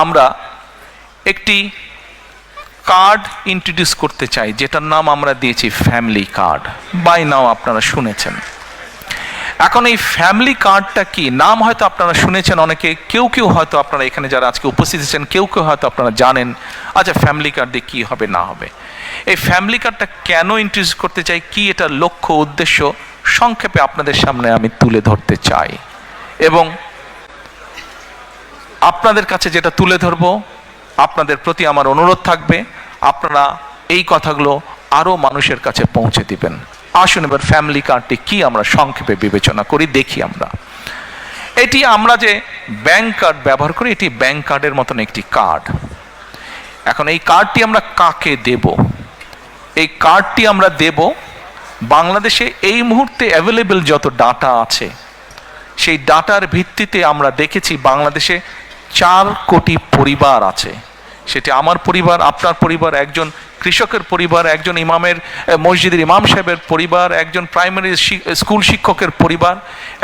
আমরা একটি card introduce করতে চাই, যেটার নাম আমরা দিয়েছি ফ্যামিলি কার্ড। বাই নাও আপনারা শুনেছেন। এখন এই ফ্যামিলি কার্ডটা কি, নাম হয়তো আপনারা শুনেছেন অনেকে, কেউ কেউ হয়তো আপনারা এখানে যারা আজকে উপস্থিত আছেন কেউ কেউ হয়তো আপনারা জানেন। আচ্ছা, ফ্যামিলি কার্ড দিয়ে কী হবে না হবে, এই ফ্যামিলি কার্ডটা কেন ইন্ট্রোডিউস করতে চাই, কি এটার লক্ষ্য উদ্দেশ্য সংক্ষেপে আপনাদের সামনে আমি তুলে ধরতে চাই। এবং আপনাদের কাছে যেটা তুলে ধরবো, আপনাদের প্রতি আমার অনুরোধ থাকবে আপনারা এই কথাগুলো আরও মানুষের কাছে পৌঁছে দিবেন। আসুন এবার ফ্যামিলি কার্ডটি কি আমরা সংক্ষেপে বিবেচনা করি, দেখি আমরা। এটি আমরা যে ব্যাংক কার্ড ব্যবহার করি, এটি ব্যাংক কার্ডের মতন একটি কার্ড। এখন এই কার্ডটি আমরা কাকে দেব? এই কার্ডটি আমরা দেব বাংলাদেশে এই মুহূর্তে অ্যাভেলেবেল যত ডাটা আছে সেই ডাটার ভিত্তিতে আমরা দেখেছি বাংলাদেশে 4 কোটি পরিবার আছে। সেটি আমার পরিবার, আপনার পরিবার, একজন কৃষকের পরিবার, একজন ইমামের মসজিদের ইমাম সাহেবের পরিবার, একজন প্রাইমারি স্কুল শিক্ষকের পরিবার,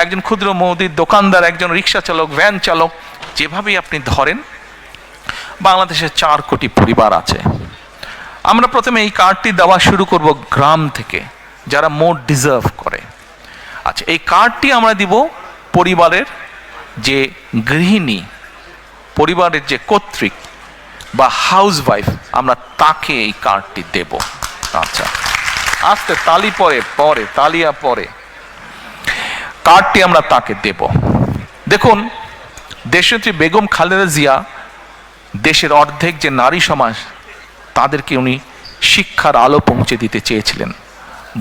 একজন ক্ষুদ্র মুদির দোকানদার, একজন রিক্সা চালক, ভ্যান চালক, যেভাবেই আপনি ধরেন বাংলাদেশে 4 কোটি পরিবার আছে। আমরা প্রথমে এই কার্ডটি দেওয়া শুরু করব গ্রাম থেকে, যারা মোর ডিজার্ভ করে। আচ্ছা, এই কার্ডটি আমরা দিব পরিবারের যে গৃহিণী, পরিবারের যে কর্ত্রী বা হাউসওয়াইফ, আমরা তাকে এই কার্ডটি দেব। আচ্ছা, আস্তে তালি পরে তালিয়া পরে কার্ডটি আমরা তাকে দেব। দেখুন, দেশনেত্রী বেগম খালেদা জিয়া দেশের অর্ধেক যে নারী সমাজ তাদেরকে উনি শিক্ষার আলো পৌঁছে দিতে চেয়েছিলেন।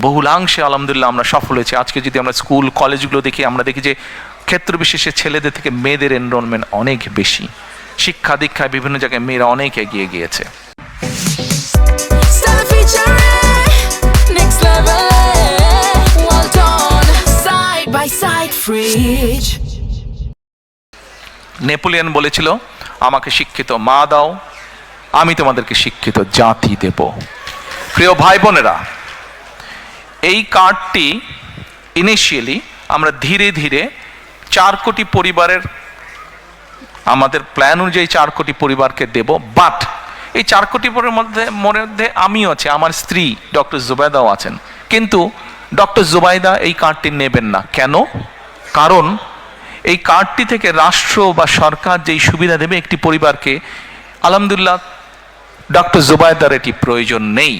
বহুলাংশে আলহামদুলিল্লাহ আমরা সফল হয়েছি। আজকে যদি আমরা স্কুল কলেজগুলো দেখি, আমরা দেখি যে ক্ষেত্র বিশেষে ছেলেদের থেকে মেয়েদের এনরোলমেন্ট অনেক বেশি। শিক্ষা দীক্ষায় বিভিন্ন জায়গায় মেয়েরা অনেক এগিয়ে গিয়েছে। নেপোলিয়ন বলেছিল, আমাকে শিক্ষিত মা দাও, আমি তোমাদেরকে শিক্ষিত জাতি দেব। প্রিয় ভাই বোনেরা, এই কার্ডটি ইনিশিয়ালি আমরা ধীরে ধীরে 4 কোটি পরিবারের, আমাদের প্ল্যান অনুযায়ী 4 কোটি পরিবারকে দেব। বাট এই 4 কোটি পরিবারের মধ্যে আমিও আছি, আমার স্ত্রী ডক্টর জুবাইদাও আছেন। কিন্তু ডক্টর জুবাইদা এই কার্ডটি নেবেন না। কেন? কারণ এই কার্ডটি থেকে রাষ্ট্র বা সরকার যেই সুবিধা দেবে একটি পরিবারকে, আলহামদুলিল্লাহ ডক্টর জুবাইদার এটি প্রয়োজন নেই।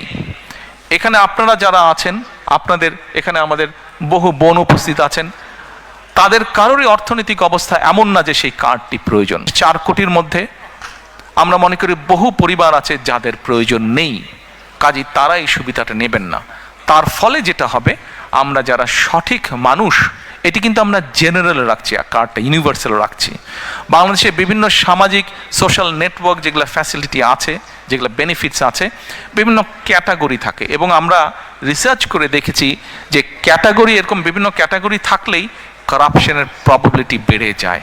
এখানে আপনারা যারা আছেন, আপনাদের এখানে আমাদের বহু বোন উপস্থিত আছেন, তাদের কারোরই অর্থনৈতিক অবস্থা এমন না যে সেই কার্ডটি প্রয়োজন। 4 কোটির মধ্যে আমরা মনে করি বহু পরিবার আছে যাদের প্রয়োজন নেই, কাজেই তারা এই সুবিধাটা নেবেন না। তার ফলে যেটা হবে, আমরা যারা সঠিক মানুষ, এটি কিন্তু আমরা জেনারেল রাখছি, কার্ডটা ইউনিভার্সাল রাখছি। বাংলাদেশে বিভিন্ন সামাজিক সোশ্যাল নেটওয়ার্ক যেগুলো ফ্যাসিলিটি আছে, যেগুলো বেনিফিটস আছে, বিভিন্ন ক্যাটাগরি থাকে। এবং আমরা রিসার্চ করে দেখেছি যে ক্যাটাগরি, এরকম বিভিন্ন ক্যাটাগরি থাকলেই কারাপশনের প্রবাবিলিটি বেড়ে যায়।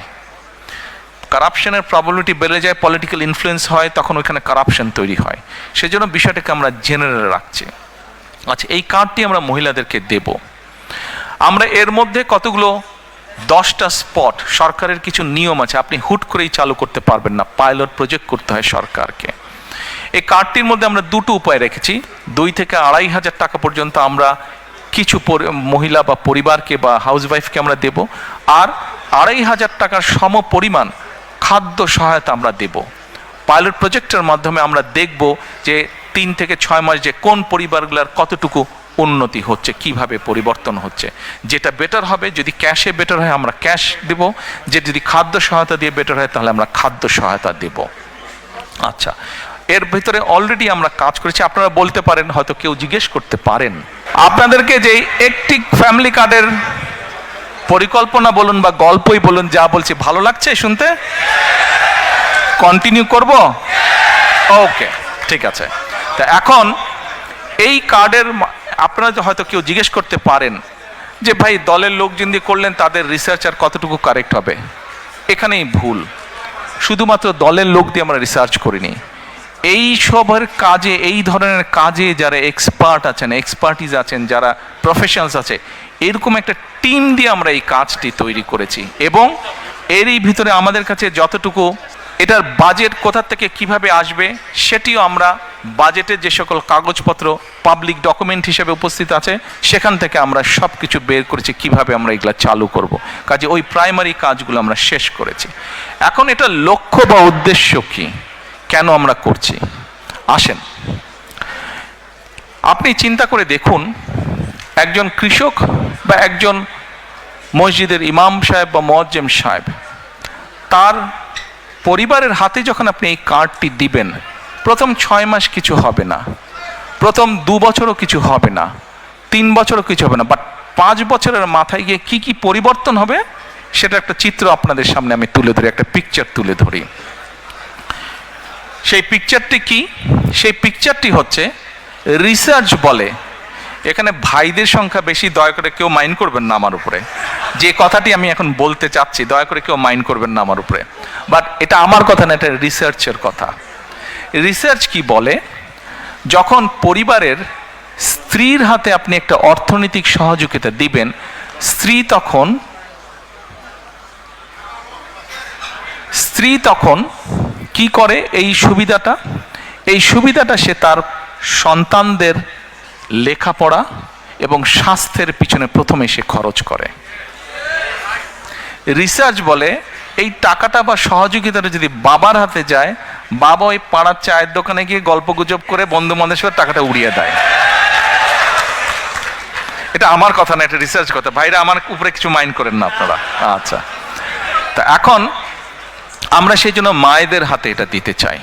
কারাপশনের প্রবাবিলিটি বেড়ে যায়, পলিটিক্যাল ইনফ্লুয়েন্স হয়, তখন ওইখানে কারাপশন তৈরি হয়। সেজন্য বিষয়টাকে আমরা জেনারেল রাখছি। আচ্ছা, এই কার্ডটি আমরা মহিলাদেরকে দেব। আমরা এর মধ্যে কতগুলো 10টা স্পট, সরকারের কিছু নিয়ম আছে, আপনি হুট করেই চালু করতে পারবেন না, পাইলট প্রজেক্ট করতে হয় সরকারকে। এই কার্ডটির মধ্যে আমরা 2টো উপায় রেখেছি। 2 থেকে 2,500 টাকা পর্যন্ত আমরা কিছু মহিলা বা পরিবারকে বা হাউসওয়াইফকে আমরা দেব, আর 2,500 টাকার সম পরিমাণ খাদ্য সহায়তা আমরা দেব। পাইলট প্রজেক্টের মাধ্যমে আমরা দেখব যে 3 থেকে 6 মাস যে কোন পরিবারগুলোর কতটুকু উন্নতি হচ্ছে, কিভাবে পরিবর্তন হচ্ছে। যেটা বেটার হবে, যদি ক্যাশে বেটার হয় আমরা ক্যাশ দেব, যে যদি খাদ্য সহায়তা দিয়ে বেটার হয় তাহলে আমরা খাদ্য সহায়তা দেব। আচ্ছা, এর ভিতরে অলরেডি আমরা কাজ করেছি। আপনারা বলতে পারেন, হয়তো কেউ জিজ্ঞেস করতে পারেন, আপনাদেরকে যে একটি ফ্যামিলি কার্ডের পরিকল্পনা বলুন বা গল্পই বলুন, যা বলছি ভালো লাগছে শুনতে? কন্টিনিউ করব? ওকে, ঠিক আছে। তা এখন এই কার্ডের আপনারা হয়তো কেউ জিজ্ঞেস করতে পারেন যে ভাই, দলের লোকজন দিয়ে করলেন, তাদের রিসার্চ আর কতটুকু কারেক্ট হবে? এখানেই ভুল। শুধুমাত্র দলের লোক দিয়ে আমরা রিসার্চ করিনি। এই সবের কাজে, এই ধরনের কাজে যারা এক্সপার্ট আছেন, এক্সপার্টিজ আছেন, যারা প্রফেশনালস আছে, এরকম একটা টিম দিয়ে আমরা এই কাজটি তৈরি করেছি। এবং এরই ভিতরে আমাদের কাছে যতটুকু এটার বাজেট কোথা থেকে কিভাবে আসবে সেটিও আমরা বাজেটের যে সকল কাগজপত্র পাবলিক ডকুমেন্ট হিসেবে উপস্থিত আছে সেখান থেকে আমরা সব কিছু বের করেছি কিভাবে আমরা এগুলা চালু করব। কাজে ওই প্রাইমারি কাজগুলো আমরা শেষ করেছি। এখন এটা লক্ষ্য বা উদ্দেশ্য কি, কেন আমরা করছি, আসেন আপনি চিন্তা করে দেখুন, একজন কৃষক বা একজন মসজিদের ইমাম সাহেব বা মুয়াজ্জিম সাহেব, তার পরিবারের হাতে যখন আপনি এই কার্ডটি দিবেন, প্রথম 6 মাস কিছু হবে না, প্রথম 2 বছরও কিছু হবে না, 3 বছরও কিছু হবে না, বাট 5 বছরের মাথায় গিয়ে কি কি পরিবর্তন হবে সেটা একটা চিত্র আপনাদের সামনে আমি তুলে ধরি, একটা পিকচার তুলে ধরি। সেই পিকচারটি কি? সেই পিকচারটি হচ্ছে, রিসার্চ বলে, এখানে ভাইদের সংখ্যা বেশি, দয়া করে কেউ মাইন্ড করবেন না আমার উপরে, যে কথাটি আমি এখন বলতে চাচ্ছি দয়া করে কেউ মাইন্ড করবেন না আমার উপরে, বাট এটা আমার কথা না, এটা রিসার্চের কথা। রিসার্চ কি বলে, যখন পরিবারের স্ত্রীর হাতে আপনি একটা অর্থনৈতিক সহযোগিতা দিবেন, স্ত্রী তখন কি করে, এই সুবিধাটা সে তার সন্তানদের লেখাপড়া এবং স্বাস্থ্যের পিছনে প্রথমে সে খরচ করে। রিসার্চ বলে, এই টাকাটা বা সহযোগিতাটা যদি বাবার হাতে যায়, বাবা ওই পাড়ার চায়ের দোকানে গিয়ে গল্প গুজব করে বন্ধু বান্ধবের সাথে টাকাটা উড়িয়ে দেয়। এটা আমার কথা না, এটা রিসার্চ কথা, ভাইরা আমার উপরে কিছু মাইন্ড করেন না আপনারা। আচ্ছা, তা এখন আমরা সেই জন্য মায়েদের হাতে এটা দিতে চাই।